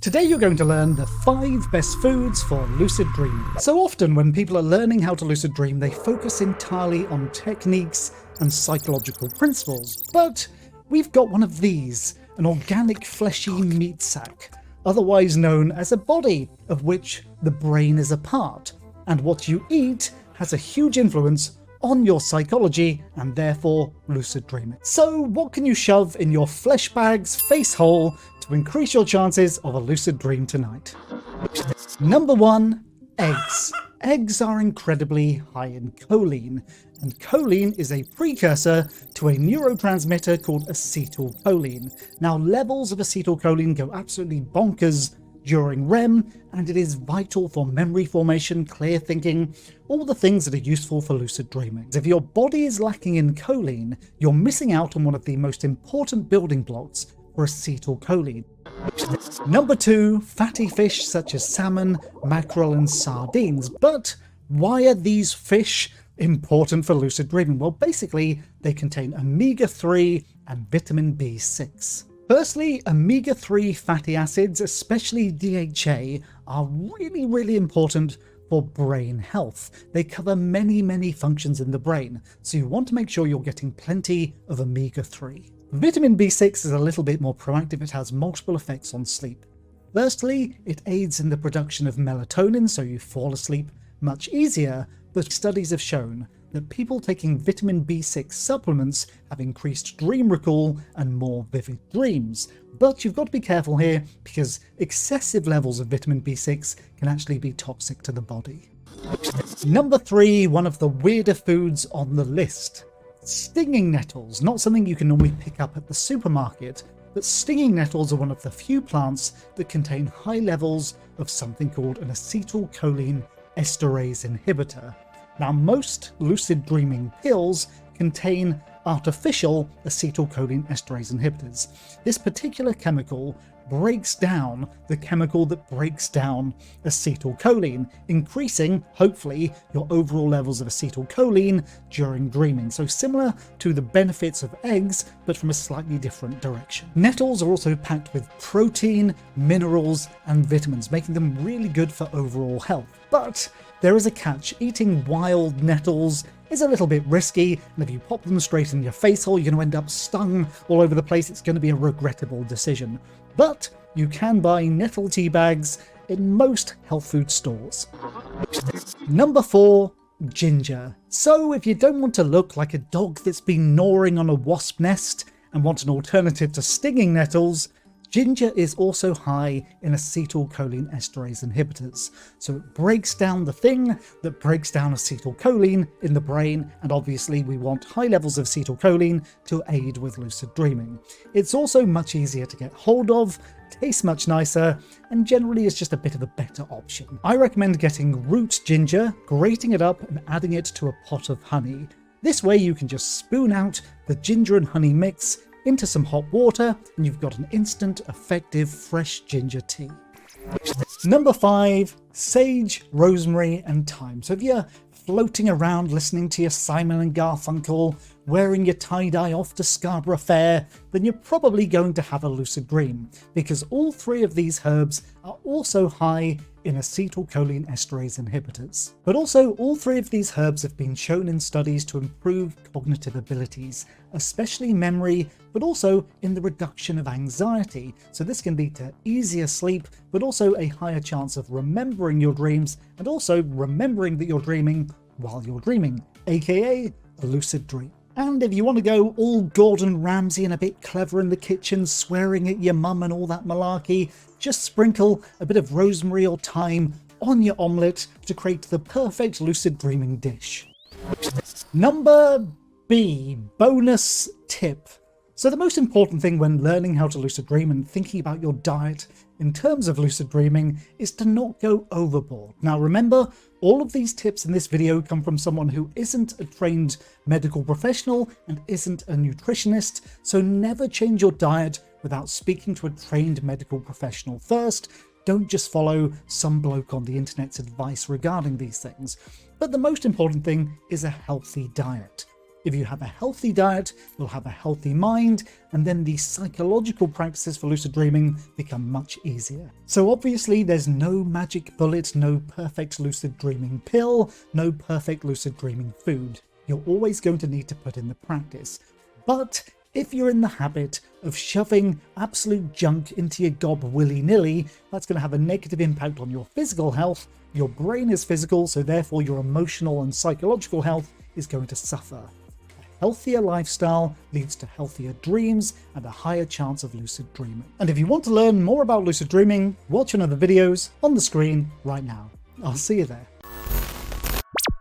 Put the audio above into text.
Today you're going to learn the 5 best foods for lucid dreaming. So often when people are learning how to lucid dream, they focus entirely on techniques and psychological principles. But we've got one of these, an organic fleshy meat sack, otherwise known as a body, of which the brain is a part. And what you eat has a huge influence on your psychology and therefore lucid dreaming. So what can you shove in your flesh bag's face hole to increase your chances of a lucid dream tonight? Number 1, eggs. Eggs are incredibly high in choline, and choline is a precursor to a neurotransmitter called acetylcholine. Now, levels of acetylcholine go absolutely bonkers during REM, and it is vital for memory formation, clear thinking, all the things that are useful for lucid dreaming. If your body is lacking in choline, you're missing out on one of the most important building blocks for acetylcholine. Number 2, fatty fish such as salmon, mackerel and sardines. But why are these fish important for lucid dreaming? Well, basically they contain omega-3 and vitamin B6. Firstly, omega-3 fatty acids, especially DHA, are really important for brain health. They cover many functions in the brain, so you want to make sure you're getting plenty of omega-3. Vitamin B6 is a little bit more proactive. It has multiple effects on sleep. Firstly, it aids in the production of melatonin, so you fall asleep much easier, but studies have shown that people taking vitamin B6 supplements have increased dream recall and more vivid dreams. But you've got to be careful here because excessive levels of vitamin B6 can actually be toxic to the body. Number 3, one of the weirder foods on the list. Stinging nettles. Not something you can normally pick up at the supermarket, but stinging nettles are one of the few plants that contain high levels of something called an acetylcholine esterase inhibitor. Now, most lucid dreaming pills contain artificial acetylcholine esterase inhibitors. This particular chemical breaks down the chemical that breaks down acetylcholine, increasing, hopefully, your overall levels of acetylcholine during dreaming. So similar to the benefits of eggs, but from a slightly different direction. Nettles are also packed with protein, minerals, and vitamins, making them really good for overall health. But there is a catch. Eating wild nettles is a little bit risky, and if you pop them straight in your face hole, you're going to end up stung all over the place. It's going to be a regrettable decision. But you can buy nettle tea bags in most health food stores. Number 4, ginger. So if you don't want to look like a dog that's been gnawing on a wasp nest and want an alternative to stinging nettles, ginger is also high in acetylcholine esterase inhibitors, so it breaks down the thing that breaks down acetylcholine in the brain, and obviously we want high levels of acetylcholine to aid with lucid dreaming. It's also much easier to get hold of, tastes much nicer, and generally is just a bit of a better option. I recommend getting root ginger, grating it up and adding it to a pot of honey. This way you can just spoon out the ginger and honey mix into some hot water, and you've got an instant, effective, fresh ginger tea. Number 5, sage, rosemary, and thyme. So if you're floating around listening to your Simon and Garfunkel, wearing your tie-dye off to Scarborough Fair, then you're probably going to have a lucid dream, because all 3 of these herbs are also high in acetylcholine esterase inhibitors. But also, all 3 of these herbs have been shown in studies to improve cognitive abilities, especially memory, but also in the reduction of anxiety. So this can lead to easier sleep, but also a higher chance of remembering your dreams, and also remembering that you're dreaming while you're dreaming, aka a lucid dream. And if you want to go all Gordon Ramsay and a bit clever in the kitchen, swearing at your mum and all that malarkey, just sprinkle a bit of rosemary or thyme on your omelette to create the perfect lucid dreaming dish. Number B, bonus tip. So the most important thing when learning how to lucid dream and thinking about your diet in terms of lucid dreaming is to not go overboard. Now remember, all of these tips in this video come from someone who isn't a trained medical professional and isn't a nutritionist, so never change your diet without speaking to a trained medical professional first. Don't just follow some bloke on the internet's advice regarding these things. But the most important thing is a healthy diet. If you have a healthy diet, you'll have a healthy mind, and then the psychological practices for lucid dreaming become much easier. So obviously there's no magic bullet, no perfect lucid dreaming pill, no perfect lucid dreaming food. You're always going to need to put in the practice. But if you're in the habit of shoving absolute junk into your gob willy-nilly, that's going to have a negative impact on your physical health. Your brain is physical, so therefore your emotional and psychological health is going to suffer. A healthier lifestyle leads to healthier dreams and a higher chance of lucid dreaming. And if you want to learn more about lucid dreaming, watch one of the videos on the screen right now. I'll see you there.